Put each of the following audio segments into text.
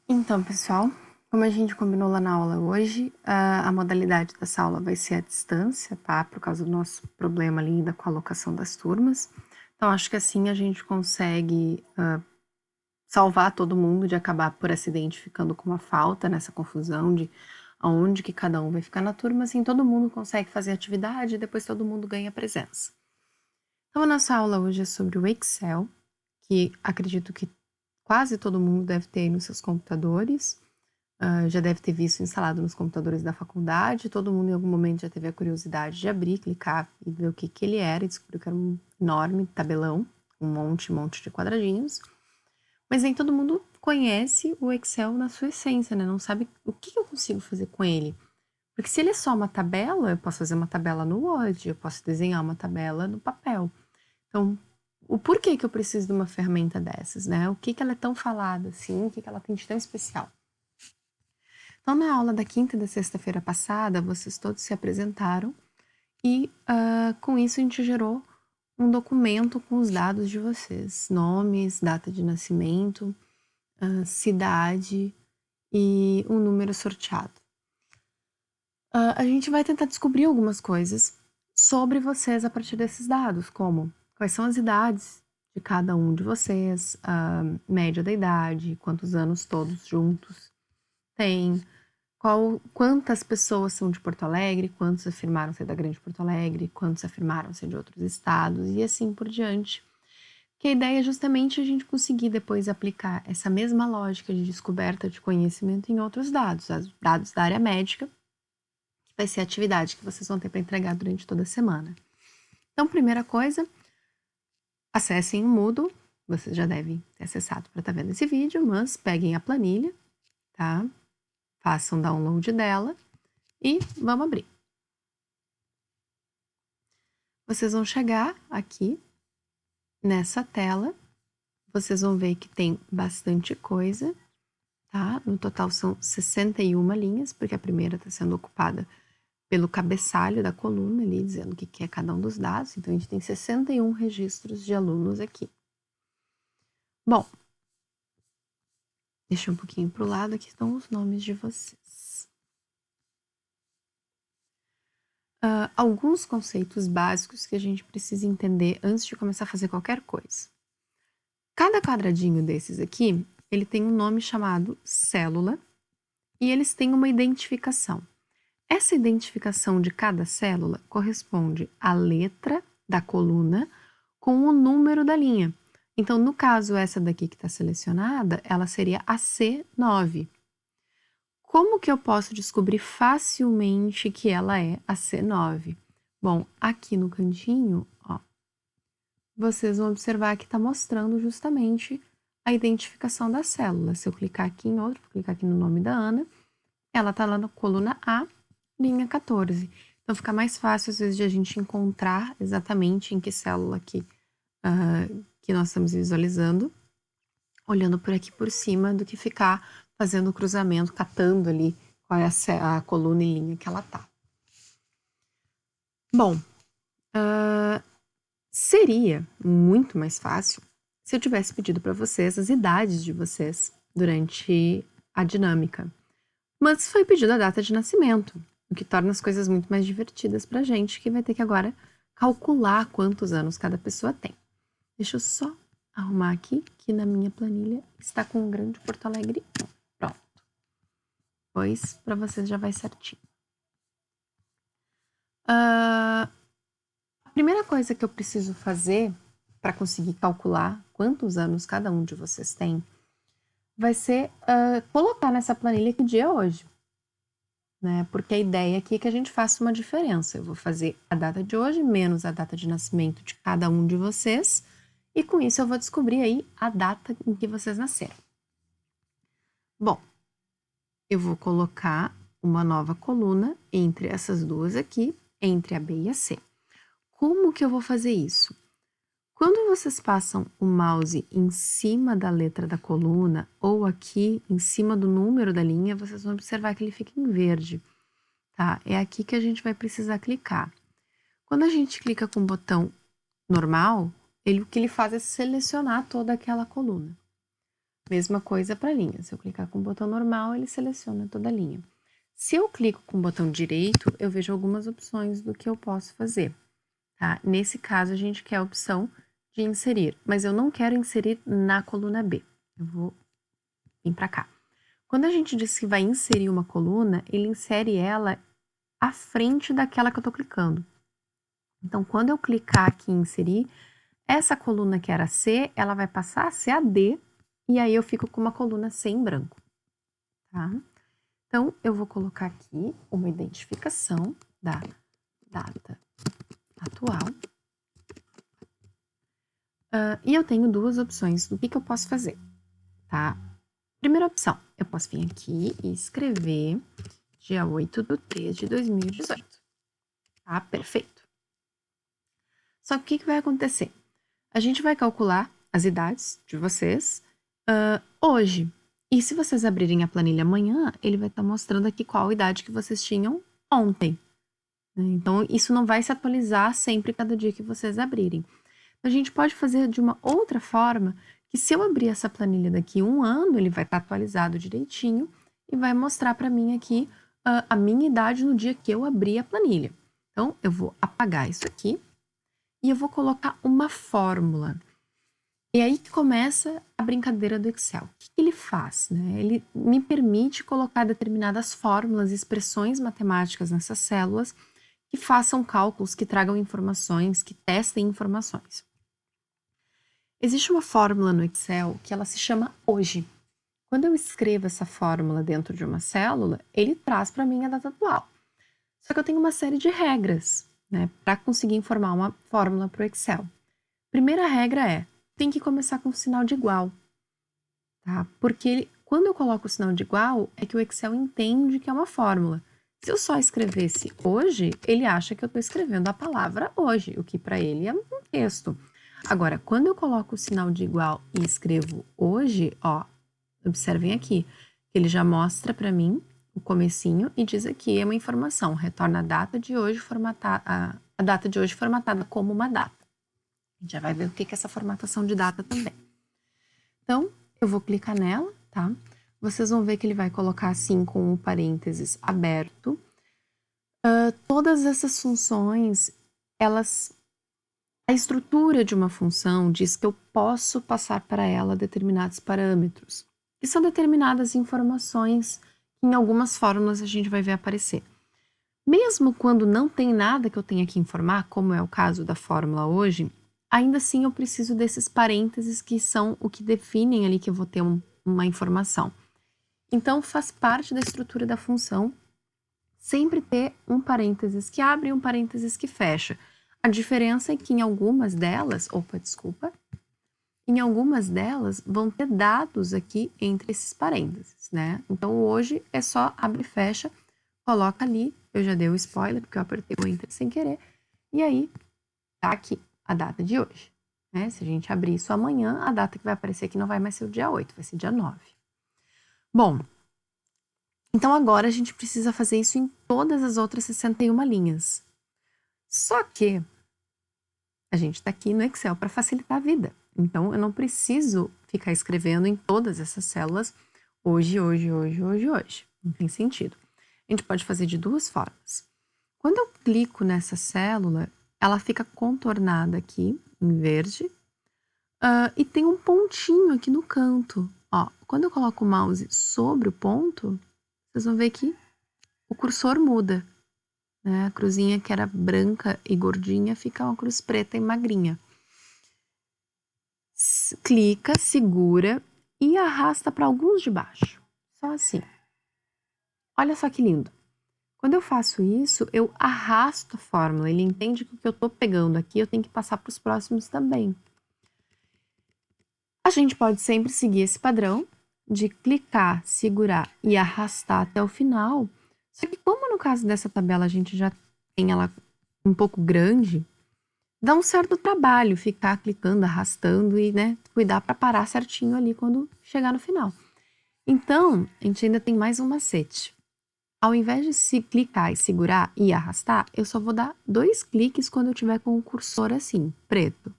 Então, pessoal, como a gente combinou lá na aula hoje, a modalidade dessa aula vai ser à distância, tá? Por causa do nosso problema ali ainda com a alocação das turmas. Então, acho que assim a gente consegue salvar todo mundo de acabar por acidente ficando com uma falta nessa confusão de aonde que cada um vai ficar na turma, assim todo mundo consegue fazer atividade e depois todo mundo ganha presença. Então, a nossa aula hoje é sobre o Excel, que acredito que quase todo mundo deve ter aí nos seus computadores. Já deve ter visto instalado nos computadores da faculdade, todo mundo em algum momento já teve a curiosidade de abrir, clicar e ver o que ele era e descobriu que era um enorme tabelão, um monte de quadradinhos. Mas nem todo mundo conhece o Excel na sua essência, né? Não sabe o que eu consigo fazer com ele. Porque se ele é só uma tabela, eu posso fazer uma tabela no Word, eu posso desenhar uma tabela no papel. Então, o porquê que eu preciso de uma ferramenta dessas, né? O que ela é tão falada assim, o que ela tem de tão especial? Então, na aula da quinta e da sexta-feira passada, vocês todos se apresentaram e com isso a gente gerou um documento com os dados de vocês: nomes, data de nascimento, cidade e um número sorteado. A gente vai tentar descobrir algumas coisas sobre vocês a partir desses dados, como quais são as idades de cada um de vocês, a média da idade, quantos anos todos juntos têm, quantas pessoas são de Porto Alegre, quantos afirmaram ser da Grande Porto Alegre, quantos afirmaram ser de outros estados e assim por diante. Que a ideia é justamente a gente conseguir depois aplicar essa mesma lógica de descoberta de conhecimento em outros dados, dados da área médica, que vai ser a atividade que vocês vão ter para entregar durante toda a semana. Então, primeira coisa, acessem o Moodle, vocês já devem ter acessado para estar vendo esse vídeo, mas peguem a planilha, tá? Façam download dela e vamos abrir. Vocês vão chegar aqui nessa tela, vocês vão ver que tem bastante coisa, tá? No total são 61 linhas, porque a primeira está sendo ocupada pelo cabeçalho da coluna ali, dizendo o que é cada um dos dados. Então, a gente tem 61 registros de alunos aqui. Bom, deixa um pouquinho para o lado, aqui estão os nomes de vocês. Alguns conceitos básicos que a gente precisa entender antes de começar a fazer qualquer coisa. Cada quadradinho desses aqui, ele tem um nome chamado célula e eles têm uma identificação. Essa identificação de cada célula corresponde à letra da coluna com o número da linha. Então, no caso, essa daqui que está selecionada, ela seria a C9. Como que eu posso descobrir facilmente que ela é a C9? Bom, aqui no cantinho, ó, vocês vão observar que está mostrando justamente a identificação da célula. Se eu clicar aqui em outro, vou clicar aqui no nome da Ana, ela está lá na coluna A, linha 14. Então, fica mais fácil, às vezes, de a gente encontrar exatamente em que célula que nós estamos visualizando, olhando por aqui por cima, do que ficar fazendo o cruzamento, catando ali qual é a coluna e linha que ela tá. Bom, seria muito mais fácil se eu tivesse pedido para vocês as idades de vocês durante a dinâmica. Mas foi pedido a data de nascimento, o que torna as coisas muito mais divertidas pra gente, que vai ter que agora calcular quantos anos cada pessoa tem. Deixa eu só arrumar aqui, que na minha planilha está com um grande Porto Alegre. Pronto. Pois para vocês já vai certinho. A primeira coisa que eu preciso fazer para conseguir calcular quantos anos cada um de vocês tem vai ser colocar nessa planilha que dia é hoje. Né? Porque a ideia aqui é que a gente faça uma diferença. Eu vou fazer a data de hoje menos a data de nascimento de cada um de vocês, e com isso eu vou descobrir aí a data em que vocês nasceram. Bom, eu vou colocar uma nova coluna entre essas duas aqui, entre a B e a C. Como que eu vou fazer isso? Quando vocês passam o mouse em cima da letra da coluna ou aqui em cima do número da linha, vocês vão observar que ele fica em verde. Tá? É aqui que a gente vai precisar clicar. Quando a gente clica com o botão normal, o que ele faz é selecionar toda aquela coluna. Mesma coisa para linha. Se eu clicar com o botão normal, ele seleciona toda a linha. Se eu clico com o botão direito, eu vejo algumas opções do que eu posso fazer, tá? Nesse caso, a gente quer a opção de inserir, mas eu não quero inserir na coluna B. Eu vou vir para cá. Quando a gente diz que vai inserir uma coluna, ele insere ela à frente daquela que eu estou clicando. Então, quando eu clicar aqui em inserir, essa coluna que era C, ela vai passar a ser a D, e aí eu fico com uma coluna C em branco, tá? Então, eu vou colocar aqui uma identificação da data atual. E eu tenho duas opções do que eu posso fazer, tá? Primeira opção, eu posso vir aqui e escrever dia 8/3/2018. Tá? Perfeito. Só que o que vai acontecer? A gente vai calcular as idades de vocês hoje. E se vocês abrirem a planilha amanhã, ele vai estar mostrando aqui qual idade que vocês tinham ontem. Né? Então, isso não vai se atualizar sempre cada dia que vocês abrirem. A gente pode fazer de uma outra forma, que se eu abrir essa planilha daqui 1 ano, ele vai estar atualizado direitinho e vai mostrar para mim aqui a minha idade no dia que eu abri a planilha. Então, eu vou apagar isso aqui e eu vou colocar uma fórmula. E aí que começa a brincadeira do Excel. O que ele faz? Né? Ele me permite colocar determinadas fórmulas, expressões matemáticas nessas células que façam cálculos, que tragam informações, que testem informações. Existe uma fórmula no Excel que ela se chama hoje. Quando eu escrevo essa fórmula dentro de uma célula, ele traz para mim a data atual. Só que eu tenho uma série de regras, né, para conseguir informar uma fórmula para o Excel. Primeira regra é, tem que começar com o sinal de igual, tá? Porque quando eu coloco o sinal de igual, é que o Excel entende que é uma fórmula. Se eu só escrevesse hoje, ele acha que eu estou escrevendo a palavra hoje, o que para ele é um texto. Agora, quando eu coloco o sinal de igual e escrevo hoje, ó, observem aqui, ele já mostra para mim o comecinho e diz aqui é uma informação, retorna a data de hoje formatada, a data de hoje formatada como uma data. A gente já vai ver o que é essa formatação de data também. Então, eu vou clicar nela, tá? Vocês vão ver que ele vai colocar assim com o parênteses aberto. Todas essas funções, a estrutura de uma função diz que eu posso passar para ela determinados parâmetros, que são determinadas informações que em algumas fórmulas a gente vai ver aparecer. Mesmo quando não tem nada que eu tenha que informar, como é o caso da fórmula hoje, ainda assim eu preciso desses parênteses que são o que definem ali que eu vou ter uma informação. Então, faz parte da estrutura da função sempre ter um parênteses que abre e um parênteses que fecha. A diferença é que em algumas delas, em algumas delas vão ter dados aqui entre esses parênteses, né? Então, hoje é só abre e fecha, coloca ali, eu já dei o spoiler, porque eu apertei o Enter sem querer, e aí tá aqui a data de hoje, né? Se a gente abrir isso amanhã, a data que vai aparecer aqui não vai mais ser o dia 8, vai ser dia 9. Bom, então agora a gente precisa fazer isso em todas as outras 61 linhas. Só que a gente está aqui no Excel para facilitar a vida. Então, eu não preciso ficar escrevendo em todas essas células hoje. Não tem sentido. A gente pode fazer de duas formas. Quando eu clico nessa célula, ela fica contornada aqui em verde e tem um pontinho aqui no canto. Ó, quando eu coloco o mouse sobre o ponto, vocês vão ver que o cursor muda. Né? A cruzinha que era branca e gordinha fica uma cruz preta e magrinha. Clica, segura e arrasta para alguns de baixo. Só assim. Olha só que lindo. Quando eu faço isso, eu arrasto a fórmula. Ele entende que o que eu estou pegando aqui eu tenho que passar para os próximos também. A gente pode sempre seguir esse padrão de clicar, segurar e arrastar até o final. Só que como no caso dessa tabela a gente já tem ela um pouco grande, dá um certo trabalho ficar clicando, arrastando e, né, cuidar para parar certinho ali quando chegar no final. Então, a gente ainda tem mais um macete. Ao invés de se clicar e segurar e arrastar, eu só vou dar 2 cliques quando eu tiver com o cursor assim, preto.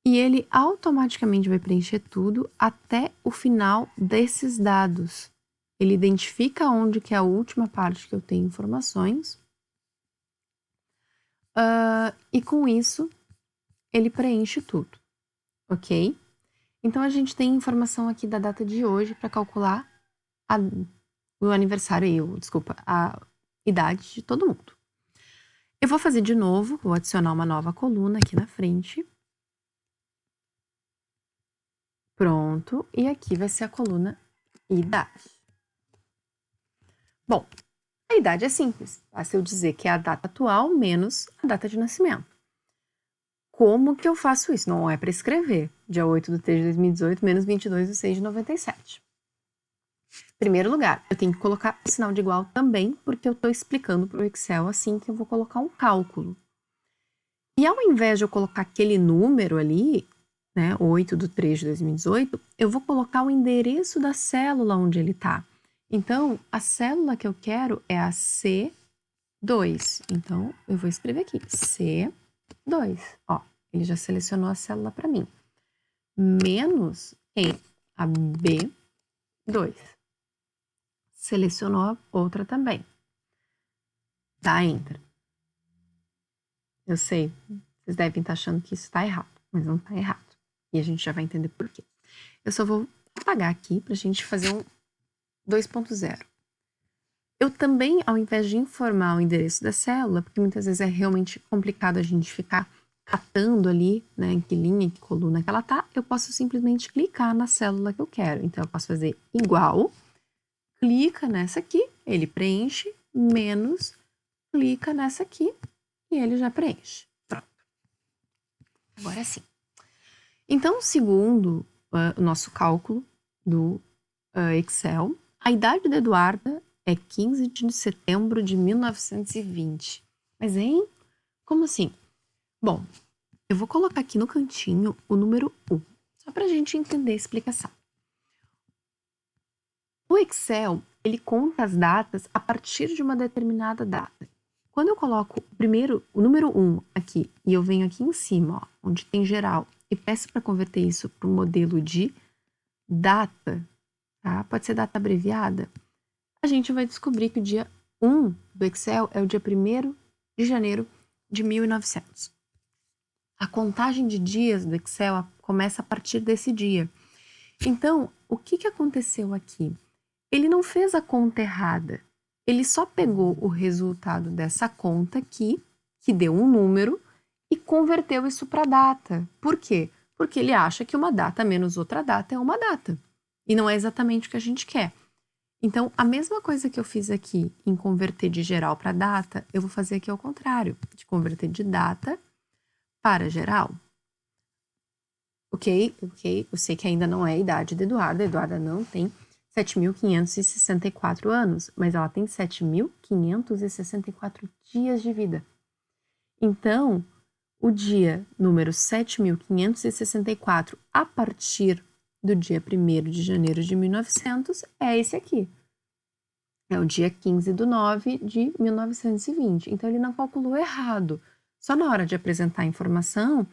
e ele automaticamente vai preencher tudo até o final desses dados. Ele identifica onde que é a última parte que eu tenho informações, e com isso ele preenche tudo, ok? Então a gente tem informação aqui da data de hoje para calcular o aniversário, a idade de todo mundo. Eu vou fazer de novo, vou adicionar uma nova coluna aqui na frente. Pronto, e aqui vai ser a coluna idade. Bom, a idade é simples, basta eu dizer que é a data atual menos a data de nascimento. Como que eu faço isso? Não é para escrever. Dia 8 de 3 de 2018 menos 22 de 6 de 97. Primeiro lugar, eu tenho que colocar o sinal de igual também, porque eu estou explicando para o Excel assim que eu vou colocar um cálculo. E ao invés de eu colocar aquele número ali, né, 8 de 3 de 2018, eu vou colocar o endereço da célula onde ele está. Então, a célula que eu quero é a C2. Então, eu vou escrever aqui, C2. Ó, ele já selecionou a célula para mim. Menos em a B2. Selecionou a outra também. Dá Enter. Eu sei, vocês devem estar achando que isso está errado, mas não está errado. E a gente já vai entender por quê. Eu só vou apagar aqui para a gente fazer um 2.0. Eu também, ao invés de informar o endereço da célula, porque muitas vezes é realmente complicado a gente ficar catando ali, né, em que linha, em que coluna que ela tá, eu posso simplesmente clicar na célula que eu quero. Então, eu posso fazer igual, clica nessa aqui, ele preenche, menos, clica nessa aqui, e ele já preenche. Pronto. Agora sim. Então, segundo o nosso cálculo do Excel, a idade da Eduarda é 15 de setembro de 1920. Mas, hein? Como assim? Bom, eu vou colocar aqui no cantinho o número 1, só para a gente entender a explicação. O Excel, ele conta as datas a partir de uma determinada data. Quando eu coloco o número 1 aqui, e eu venho aqui em cima, ó, onde tem geral, e peço para converter isso para o modelo de data, tá? Pode ser data abreviada. A gente vai descobrir que o dia 1 do Excel é o dia 1º de janeiro de 1900. A contagem de dias do Excel começa a partir desse dia. Então, o que aconteceu aqui? Ele não fez a conta errada. Ele só pegou o resultado dessa conta aqui, que deu um número, e converteu isso para data. Por quê? Porque ele acha que uma data menos outra data é uma data. E não é exatamente o que a gente quer. Então, a mesma coisa que eu fiz aqui em converter de geral para data, eu vou fazer aqui ao contrário, de converter de data para geral. Ok, eu sei que ainda não é a idade da Eduarda. A Eduarda não tem 7.564 anos, mas ela tem 7.564 dias de vida. Então, o dia número 7.564, a partir do dia 1º de janeiro de 1900, é esse aqui. É o dia 15 de 9 de 1920. Então, ele não calculou errado. Só na hora de apresentar a informação,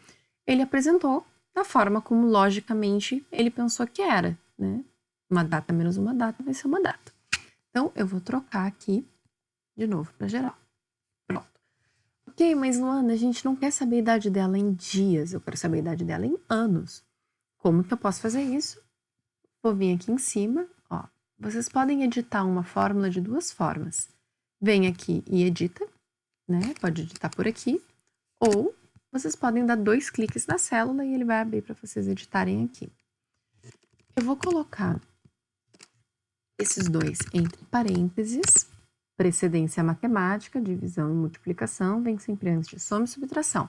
ele apresentou da forma como, logicamente, ele pensou que era, né? Uma data menos uma data vai ser uma data. Então, eu vou trocar aqui de novo para geral. Pronto. Ok, mas Luana, a gente não quer saber a idade dela em dias, eu quero saber a idade dela em anos. Como que eu posso fazer isso? Vou vir aqui em cima, ó. Vocês podem editar uma fórmula de duas formas. Vem aqui e edita, né? Pode editar por aqui. Ou vocês podem dar 2 cliques na célula e ele vai abrir para vocês editarem aqui. Eu vou colocar esses dois entre parênteses. Precedência matemática, divisão e multiplicação, vem sempre antes de soma e subtração.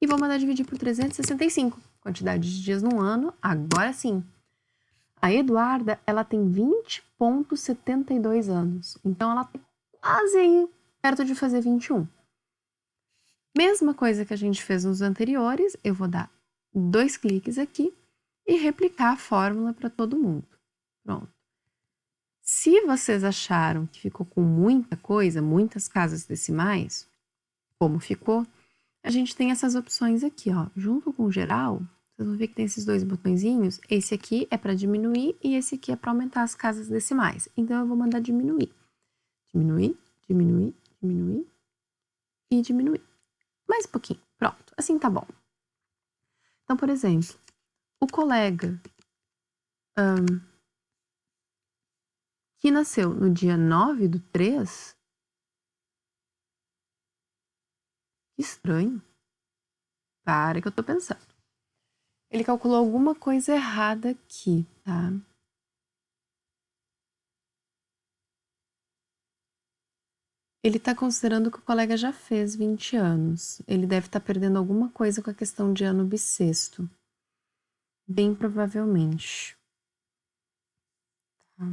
E vou mandar dividir por 365, quantidade de dias no ano, agora sim. A Eduarda, ela tem 20,72 anos, então ela está quase aí perto de fazer 21. Mesma coisa que a gente fez nos anteriores, eu vou dar 2 cliques aqui e replicar a fórmula para todo mundo. Pronto. Se vocês acharam que ficou com muita coisa, muitas casas decimais, como ficou, a gente tem essas opções aqui, ó. Junto com geral, Vocês vão ver que tem esses dois botõezinhos. Esse aqui é para diminuir e esse aqui é para aumentar as casas decimais. Então, eu vou mandar diminuir. Diminuir, diminuir, diminuir e diminuir. Mais um pouquinho. Pronto. Assim tá bom. Então, por exemplo, o colega que nasceu no dia 9/3, que estranho. Para que eu tô pensando. Ele calculou alguma coisa errada aqui, tá? Ele tá considerando que o colega já fez 20 anos. Ele deve estar perdendo alguma coisa com a questão de ano bissexto. Bem provavelmente. Tá?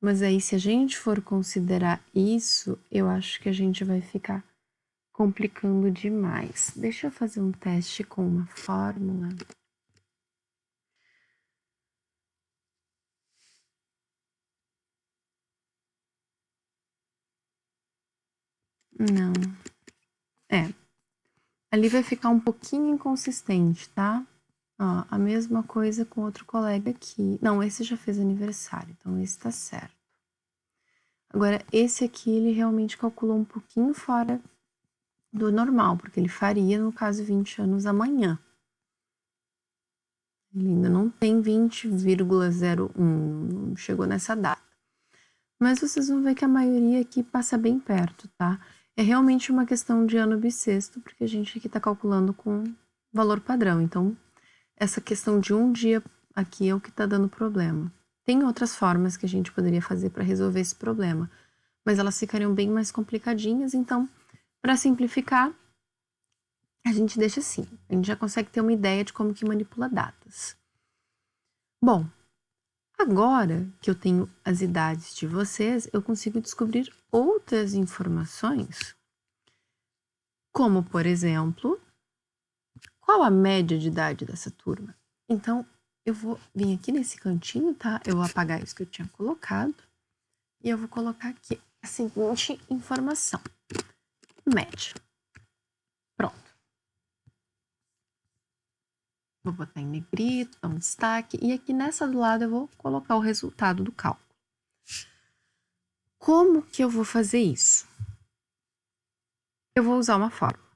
Mas aí, se a gente for considerar isso, eu acho que a gente vai ficar complicando demais. Deixa eu fazer um teste com uma fórmula. Não. Ali vai ficar um pouquinho inconsistente, tá? Ó, a mesma coisa com outro colega aqui. Não, esse já fez aniversário, então esse tá certo. Agora, esse aqui, ele realmente calculou um pouquinho fora do normal, porque ele faria, no caso, 20 anos amanhã. Ele ainda não tem 20,01, não chegou nessa data. Mas vocês vão ver que a maioria aqui passa bem perto, tá? É realmente uma questão de ano bissexto, porque a gente aqui tá calculando com valor padrão. Então, essa questão de um dia aqui é o que tá dando problema. Tem outras formas que a gente poderia fazer para resolver esse problema, mas elas ficariam bem mais complicadinhas. Então, para simplificar, a gente deixa assim. A gente já consegue ter uma ideia de como que manipula datas. Bom, agora que eu tenho as idades de vocês, eu consigo descobrir outras informações, como, por exemplo, qual a média de idade dessa turma. Então, eu vou vir aqui nesse cantinho, tá? Eu vou apagar isso que eu tinha colocado e eu vou colocar aqui a seguinte informação. Média. Pronto. Vou botar em negrito, dar um destaque, e aqui nessa do lado eu vou colocar o resultado do cálculo. Como que eu vou fazer isso? Eu vou usar uma fórmula.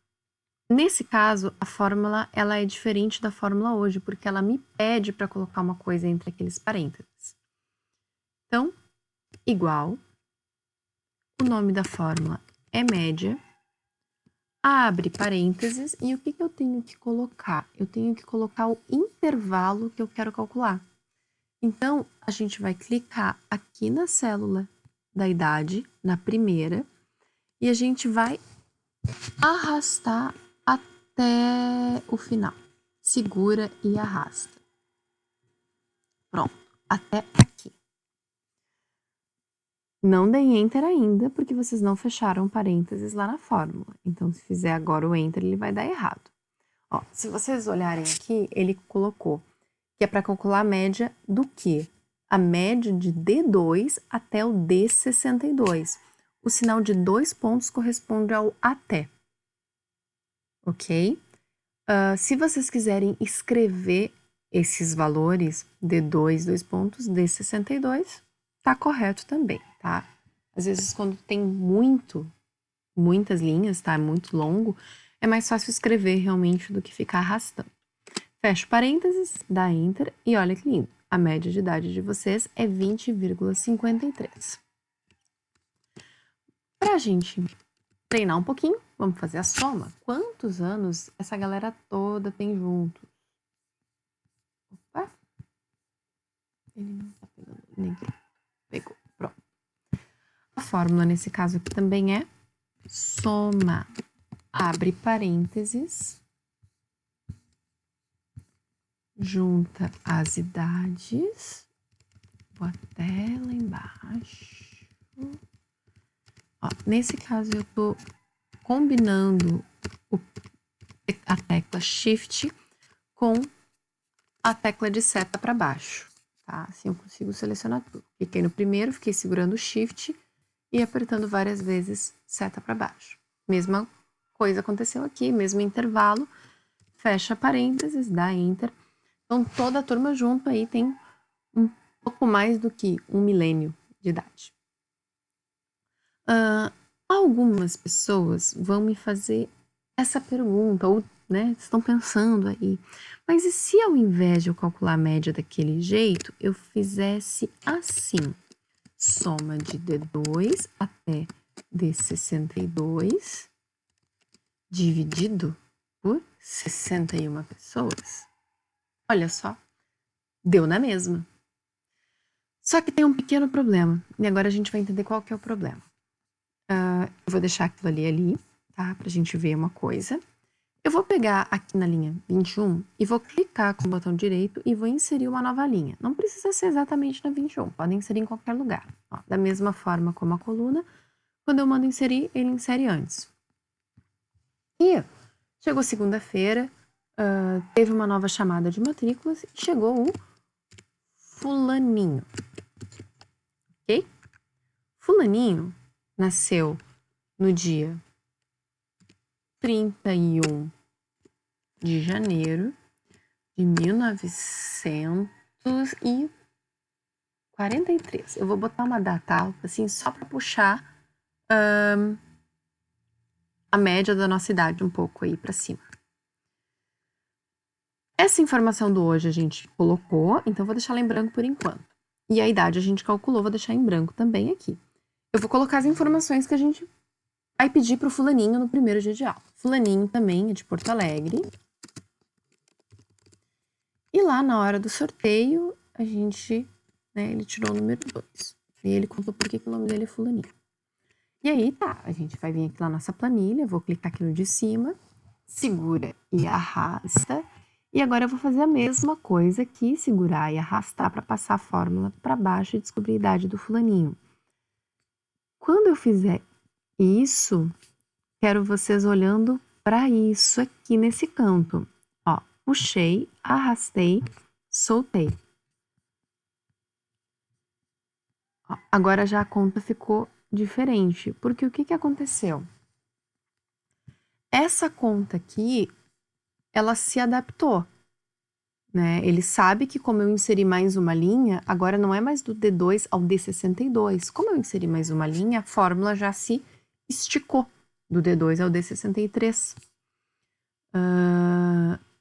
Nesse caso, a fórmula ela é diferente da fórmula hoje, porque ela me pede para colocar uma coisa entre aqueles parênteses. Então, igual, o nome da fórmula é média, abre parênteses, e o que eu tenho que colocar? Eu tenho que colocar o intervalo que eu quero calcular. Então, a gente vai clicar aqui na célula da idade, na primeira, e a gente vai arrastar até o final. Segura e arrasta. Pronto, até aqui. Não dei Enter ainda, porque vocês não fecharam parênteses lá na fórmula. Então, se fizer agora o Enter, ele vai dar errado. Ó, se vocês olharem aqui, ele colocou que é para calcular a média do quê? A média de D2 até o D62. O sinal de 2 pontos corresponde ao até. Ok? Se vocês quiserem escrever esses valores, D2, 2 pontos, D62, tá correto também, tá? Às vezes, quando tem muitas linhas, tá? É muito longo, é mais fácil escrever realmente do que ficar arrastando. Fecho parênteses, dá Enter e olha que lindo. A média de idade de vocês é 20,53. Pra gente treinar um pouquinho, vamos fazer a soma. Quantos anos essa galera toda tem junto? Opa! Ele não tá pegando ninguém. Pegou, pronto. A fórmula nesse caso aqui também é soma, abre parênteses, junta as idades, vou até lá embaixo. Ó, nesse caso eu tô combinando a tecla Shift com a tecla de seta para baixo, tá? Assim eu consigo selecionar tudo. Cliquei no primeiro, fiquei segurando o Shift e apertando várias vezes seta para baixo. Mesma coisa aconteceu aqui, mesmo intervalo. fecha parênteses, dá Enter. Então, toda a turma junto aí tem um pouco mais do que 1 milênio de idade. Algumas pessoas vão me fazer essa pergunta, ou estão pensando aí, mas e se ao invés de eu calcular a média daquele jeito, eu fizesse assim, soma de D2 até D62 dividido por 61 pessoas? Olha só, deu na mesma. Só que tem um pequeno problema, e agora a gente vai entender qual que é o problema. Eu vou deixar aquilo ali, tá? Pra gente ver uma coisa. Eu vou pegar aqui na linha 21 e vou clicar com o botão direito e vou inserir uma nova linha. Não precisa ser exatamente na 21, podem inserir em qualquer lugar. Ó, da mesma forma como a coluna, quando eu mando inserir, ele insere antes. E chegou segunda-feira, teve uma nova chamada de matrículas e chegou o fulaninho, ok? Fulaninho nasceu no dia 31 de janeiro de 1943. Eu vou botar uma data alta, assim, só para puxar a média da nossa idade um pouco aí para cima. Essa informação do hoje a gente colocou, então vou deixar ela em branco por enquanto. E a idade a gente calculou, vou deixar em branco também aqui. Eu vou colocar as informações que a gente vai pedir para o fulaninho no primeiro dia de aula. Fulaninho também é de Porto Alegre. E lá na hora do sorteio, a gente, ele tirou o número 2. E ele contou por que o nome dele é fulaninho. E aí, tá, a gente vai vir aqui na nossa planilha, vou clicar aqui no de cima, segura e arrasta. E agora eu vou fazer a mesma coisa aqui, segurar e arrastar para passar a fórmula para baixo e descobrir a idade do fulaninho. Quando eu fizer isso, quero vocês olhando para isso aqui nesse canto. Ó, puxei, arrastei, soltei. Ó, agora já a conta ficou diferente, porque o que aconteceu? Essa conta aqui, ela se adaptou, né? Ele sabe que como eu inseri mais uma linha, agora não é mais do D2 ao D62. Como eu inseri mais uma linha, a fórmula já se esticou do D2 ao D63.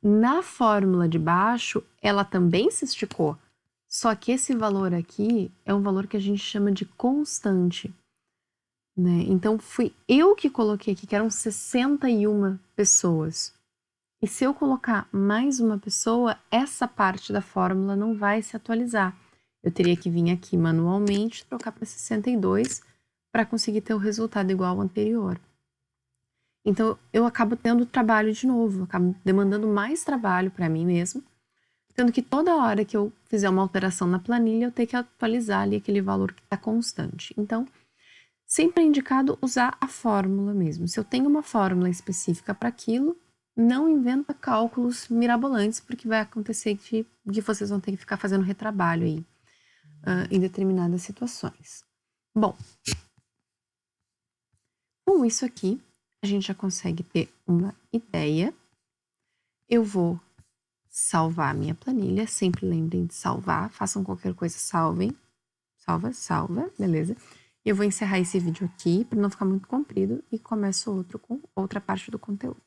Na fórmula de baixo, ela também se esticou, só que esse valor aqui é um valor que a gente chama de constante, né? Então, fui eu que coloquei aqui, que eram 61 pessoas. E se eu colocar mais uma pessoa, essa parte da fórmula não vai se atualizar. Eu teria que vir aqui manualmente, trocar para 62 para conseguir ter o resultado igual ao anterior. Então, eu acabo tendo trabalho de novo, acabo demandando mais trabalho para mim mesmo, tendo que toda hora que eu fizer uma alteração na planilha, eu tenho que atualizar ali aquele valor que está constante. Então, sempre é indicado usar a fórmula mesmo. Se eu tenho uma fórmula específica para aquilo, não inventa cálculos mirabolantes, porque vai acontecer que vocês vão ter que ficar fazendo retrabalho aí em determinadas situações. Bom, com isso aqui, a gente já consegue ter uma ideia. Eu vou salvar a minha planilha, sempre lembrem de salvar, façam qualquer coisa, salvem. Salva, beleza? Eu vou encerrar esse vídeo aqui para não ficar muito comprido e começo outro com outra parte do conteúdo.